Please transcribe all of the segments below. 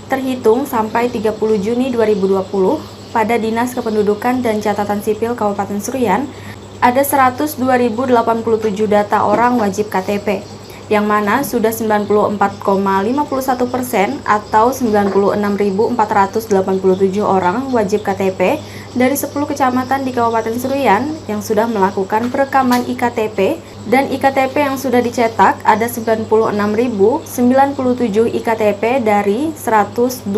terhitung sampai 30 Juni 2020 pada Dinas Kependudukan dan Catatan Sipil Kabupaten Seruyan ada 102.087 data orang wajib KTP, yang mana sudah 94,51% atau 96.487 orang wajib KTP dari 10 kecamatan di Kabupaten Seruyan yang sudah melakukan perekaman iktp, dan iktp yang sudah dicetak ada 96.097 iktp dari 102.087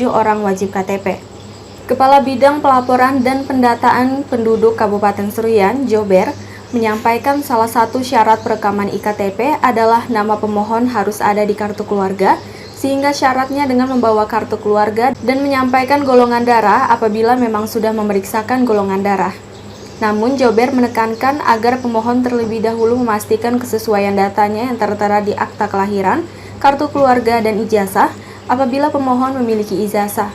orang wajib KTP. Kepala Bidang Pelaporan dan Pendataan Penduduk Kabupaten Seruyan, Jober, menyampaikan salah satu syarat perekaman iktp adalah nama pemohon harus ada di kartu keluarga, sehingga syaratnya dengan membawa kartu keluarga dan menyampaikan golongan darah apabila memang sudah memeriksakan golongan darah. Namun, Jober menekankan agar pemohon terlebih dahulu memastikan kesesuaian datanya yang tertera di akta kelahiran, kartu keluarga, dan ijazah apabila pemohon memiliki ijazah.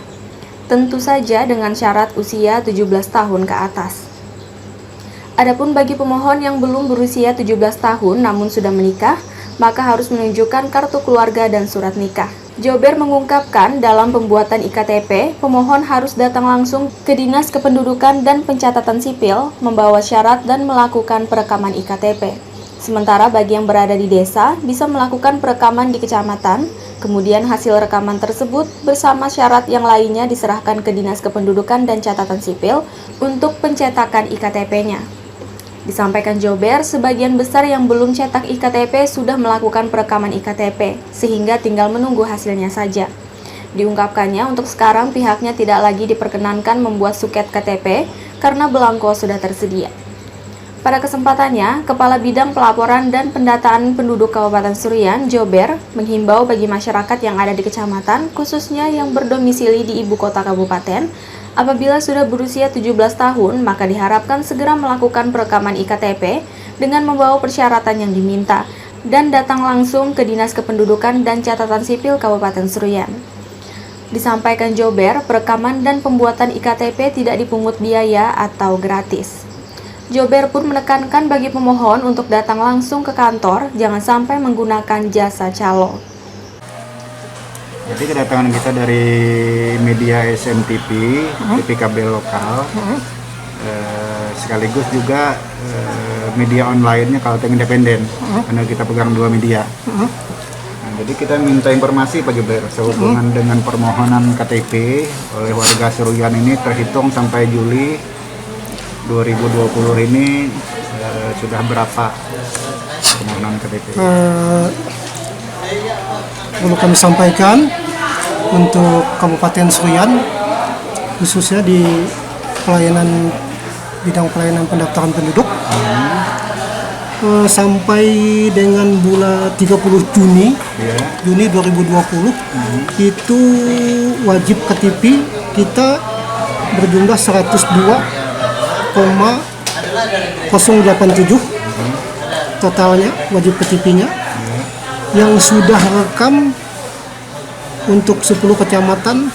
Tentu saja dengan syarat usia 17 tahun ke atas. Adapun bagi pemohon yang belum berusia 17 tahun namun sudah menikah, maka harus menunjukkan kartu keluarga dan surat nikah. Jober mengungkapkan dalam pembuatan iktp, pemohon harus datang langsung ke Dinas Kependudukan dan Pencatatan Sipil, membawa syarat dan melakukan perekaman iktp. Sementara bagi yang berada di desa, bisa melakukan perekaman di kecamatan, kemudian hasil rekaman tersebut bersama syarat yang lainnya diserahkan ke Dinas Kependudukan dan Catatan Sipil untuk pencetakan iktp-nya. Disampaikan Jober, sebagian besar yang belum cetak iktp sudah melakukan perekaman iktp, sehingga tinggal menunggu hasilnya saja. Diungkapkannya untuk sekarang pihaknya tidak lagi diperkenankan membuat suket KTP karena belangko sudah tersedia. Pada kesempatannya, Kepala Bidang Pelaporan dan Pendataan Penduduk Kabupaten Seruyan, Jober, menghimbau bagi masyarakat yang ada di kecamatan, khususnya yang berdomisili di ibu kota kabupaten, apabila sudah berusia 17 tahun, maka diharapkan segera melakukan perekaman iktp dengan membawa persyaratan yang diminta, dan datang langsung ke Dinas Kependudukan dan Catatan Sipil Kabupaten Seruyan. Disampaikan Jober, perekaman dan pembuatan iktp tidak dipungut biaya atau gratis. Jober pun menekankan bagi pemohon untuk datang langsung ke kantor, jangan sampai menggunakan jasa calo. Jadi kedatangan kita dari media SMTV, TV kabel lokal, sekaligus juga media online-nya kalau independen, karena kita pegang dua media. Nah, jadi kita minta informasi Pak Jober sehubungan dengan permohonan KTP oleh warga Seruyan ini terhitung sampai Juli 2020 ini sudah berapa permohonan KTP? Perlu kami sampaikan untuk Kabupaten Seruyan, khususnya di bidang pelayanan pendaftaran penduduk, sampai dengan bulan 30 Juni 2020 itu wajib KTP kita berjumlah 102,087 totalnya wajib KTP-nya, yang sudah rekam untuk 10 kecamatan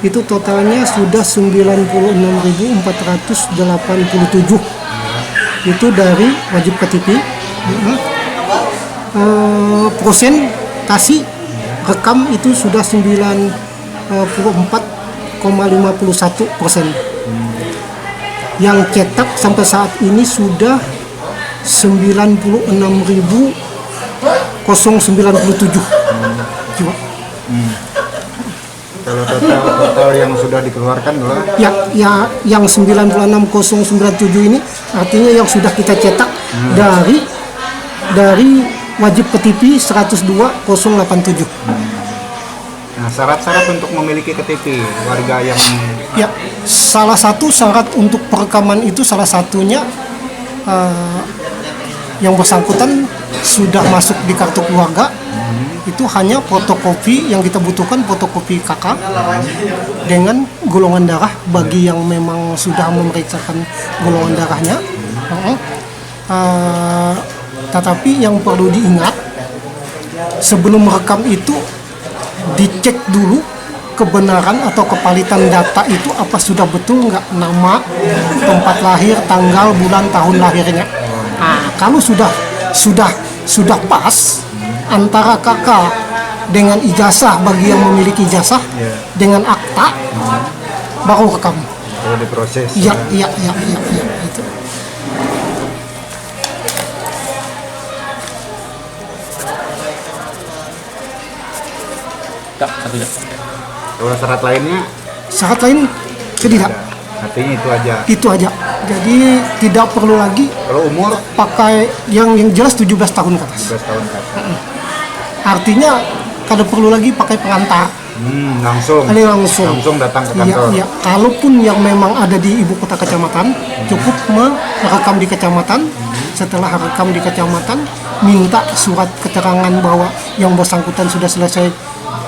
itu totalnya sudah 96.487 itu dari wajib KTP. Prosentasi rekam itu sudah 94,51%. Yang cetak sampai saat ini sudah 96.097 jiwa. Kalau total yang sudah dikeluarkan adalah yang 96.097 ini artinya yang sudah kita cetak dari wajib KTP 102.087. Nah, syarat-syarat untuk memiliki KTP warga yang salah satu syarat untuk perekaman itu salah satunya yang bersangkutan sudah masuk di kartu keluarga, itu hanya fotokopi yang kita butuhkan, fotokopi KK dengan golongan darah bagi yang memang sudah memeriksakan golongan darahnya. Tetapi yang perlu diingat, sebelum merekam itu dicek dulu kebenaran atau kepalitan data itu apa sudah betul nggak, nama, tempat lahir, tanggal, bulan, tahun lahirnya. Kalau sudah pas antara kakak dengan ijazah bagi yang memiliki ijazah, Ya. dengan akta, baru rekam. Kalau diproses. Iya, itu. Kak, satu ya. Kalau syarat lainnya Syarat lain tidak. ada. Artinya itu aja. Itu aja. Jadi tidak perlu lagi Kalau umur pakai yang jelas 17 tahun ke atas. 17 tahun kan. Artinya kada perlu lagi pakai pengantar. Langsung. Ada langsung. Langsung datang ke Iya, kantor. iya. Kalaupun yang memang ada di ibu kota kecamatan, cukup merekam di kecamatan. Setelah rekam di kecamatan, minta surat keterangan bahwa yang bersangkutan sudah selesai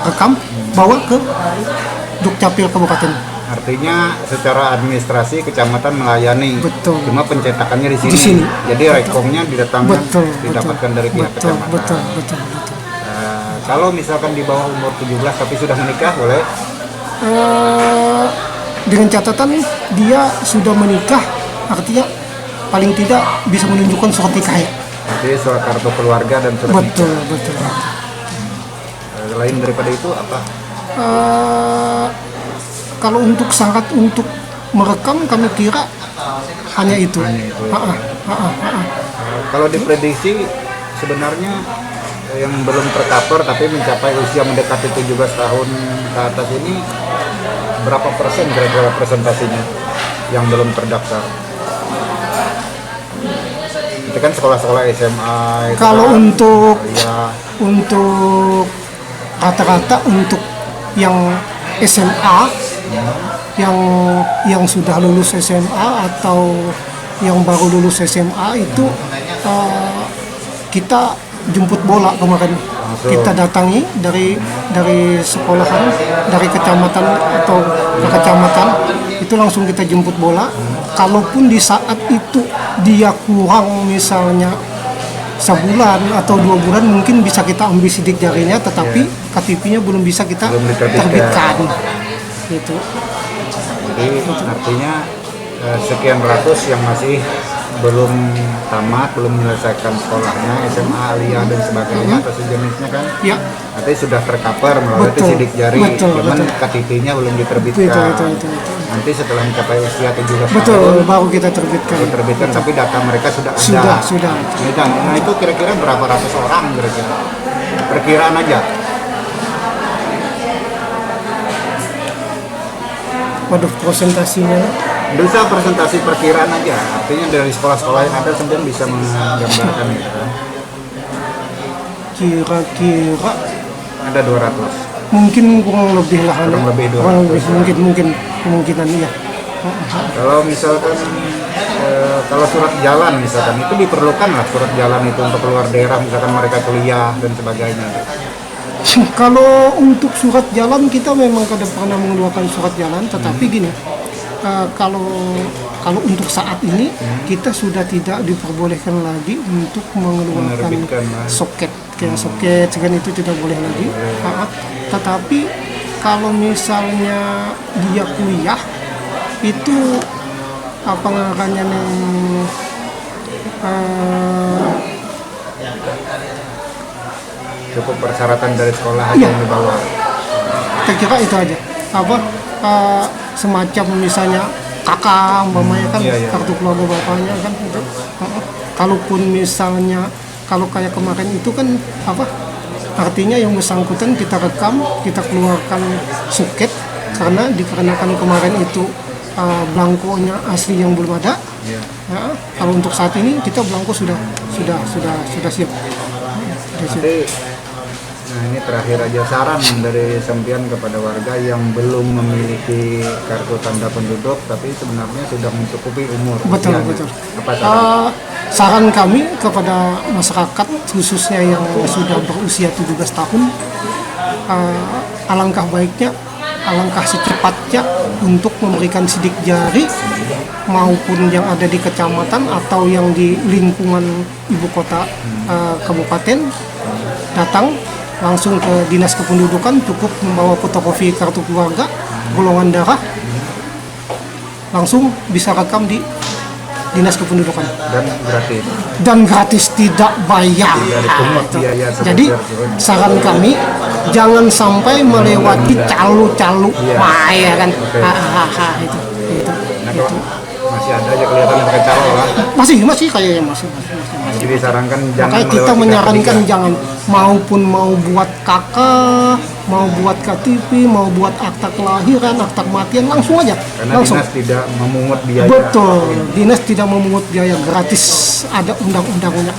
rekam, bawa ke Dukcapil Kabupaten. Artinya secara administrasi kecamatan melayani. Betul. Cuma pencetakannya di sini. Di sini. Jadi rekomnya didatangkan didapatkan dari pihak betul, kecamatan. betul. Kalau misalkan di bawah umur 17 tapi sudah menikah boleh. Dengan catatan dia sudah menikah, artinya paling tidak bisa menunjukkan surat nikah ya. Artinya surat kartu keluarga dan surat nikah. Betul. Lain daripada itu apa? Kalau untuk syarat untuk merekam kami kira hanya itu. Hanya itu. Ha-ha. Kalau diprediksi sebenarnya yang belum tercover tapi mencapai usia mendekati 17 tahun ke atas ini berapa persen kira-kira presentasinya yang belum terdaftar? Itu kan sekolah-sekolah SMA itu Kalau kan, untuk ya rata-rata untuk yang SMA, yang sudah lulus SMA atau yang baru lulus SMA itu kita jemput bola kemarin. Kita datangi dari sekolahan, dari kecamatan atau ke kecamatan, itu langsung kita jemput bola. Kalaupun di saat itu dia kurang misalnya sebulan atau 2 bulan, mungkin bisa kita ambil sidik jarinya, tetapi KTP-nya belum bisa kita Belum diterbitkan. terbitkan. Gitu. jadi artinya sekian ratus yang masih belum tamat, belum menyelesaikan sekolahnya, SMA, aliyah dan sebagainya atau sejenisnya kan. Ya, Nanti sudah tercover melalui Betul. sidik jari, Betul, cuman betul. KTP-nya belum diterbitkan. Itu. Nanti setelah mencapai usia 17 tahun Betul, baru kita terbitkan. baru terbitkan, tapi data mereka sudah ada. Sudah. Nah itu kira-kira berapa ratus orang kira-kira? Perkiraan aja. Waduh, presentasinya Bisa presentasi perkiraan aja. Artinya dari sekolah-sekolah yang ada kemudian bisa menggambarkan gitu kan. kira-kira Ada 200. mungkin kurang lebih lah. Kurang lebih 200. Kurang lebih, mungkin kemungkinan iya. Kalau misalkan kalau surat jalan misalkan itu diperlukan lah, surat jalan itu untuk keluar daerah misalkan mereka kuliah dan sebagainya. Kalau untuk surat jalan kita memang kada pernah mengeluarkan surat jalan, tetapi gini, kalau untuk saat ini kita sudah tidak diperbolehkan lagi untuk mengeluarkan Menerbitkan, soket, kayak soket, segan itu tidak boleh lagi. Tetapi kalau misalnya dia kuliah itu apa namanya Cukup persyaratan dari sekolah aja Iya. yang dibawa. saya kira itu aja apa semacam misalnya kakak umpamanya kan Iya. kartu keluarga bapaknya kan itu. Kalaupun misalnya kalau kayak kemarin itu kan apa artinya yang bersangkutan kita rekam, kita keluarkan suket karena dikarenakan kemarin itu belangkonya asli yang belum ada. Iya. Ya, kalau untuk saat ini kita belangko sudah siap. Sudah siap. Nanti, nah ini terakhir aja saran dari Sempian kepada warga yang belum memiliki kartu tanda penduduk tapi sebenarnya sudah mencukupi umur. Betul, usianya. betul. Apa saran? Saran kami kepada masyarakat khususnya yang sudah berusia 17 tahun, alangkah baiknya, alangkah secepatnya untuk memberikan sidik jari maupun yang ada di kecamatan atau yang di lingkungan ibu kota kabupaten, datang langsung ke dinas kependudukan, cukup membawa fotokopi kartu keluarga, golongan darah, langsung bisa rekam di dinas kependudukan Dan gratis. tidak bayar. Tidak dipungut biaya sebesar Jadi itu. saran kami jangan sampai melewati calo-calo Iya. ya kan. Oke. Itu. Nah, kalau masih ada aja kelihatan yang pakai calo lah. Masih kayaknya masih. Jadi disarankan jangan Makanya kita melewati menyarankan ketiga. jangan mau buat KK, mau buat KTP, mau buat akta kelahiran, akta kematian langsung aja. Karena Langsung. dinas tidak memungut biaya. Betul. Dinas tidak memungut biaya, gratis, ada undang-undangnya.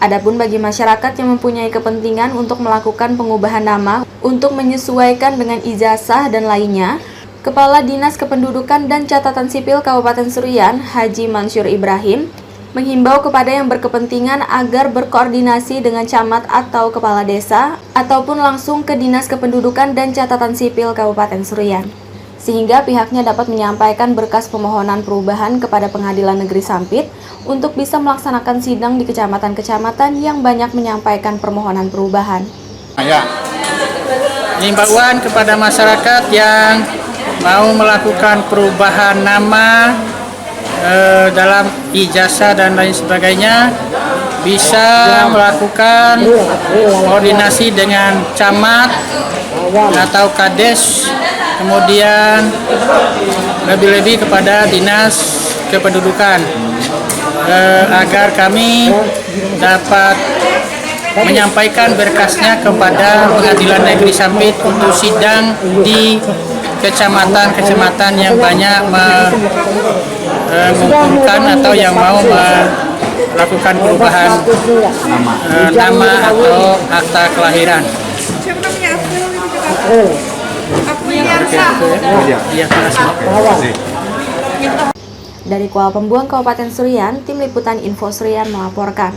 Adapun bagi masyarakat yang mempunyai kepentingan untuk melakukan pengubahan nama untuk menyesuaikan dengan ijazah dan lainnya, Kepala Dinas Kependudukan dan Catatan Sipil Kabupaten Seruyan, Haji Mansur Ibrahim, menghimbau kepada yang berkepentingan agar berkoordinasi dengan camat atau kepala desa ataupun langsung ke Dinas Kependudukan dan Catatan Sipil Kabupaten Seruyan, sehingga pihaknya dapat menyampaikan berkas permohonan perubahan kepada Pengadilan Negeri Sampit untuk bisa melaksanakan sidang di kecamatan-kecamatan yang banyak menyampaikan permohonan perubahan. Ya, himbauan kepada masyarakat yang mau melakukan perubahan nama dalam ijazah dan lain sebagainya bisa melakukan koordinasi dengan camat atau kades, kemudian lebih-lebih kepada dinas kependudukan agar kami dapat menyampaikan berkasnya kepada Pengadilan Negeri Sampit untuk sidang di kecamatan-kecamatan yang banyak mengumpulkan atau yang mau melakukan perubahan nama atau akta kelahiran. Iya, terima kasih. Dari Kuala Pembuang Kabupaten Seruyan, Tim Liputan Info Seruyan melaporkan.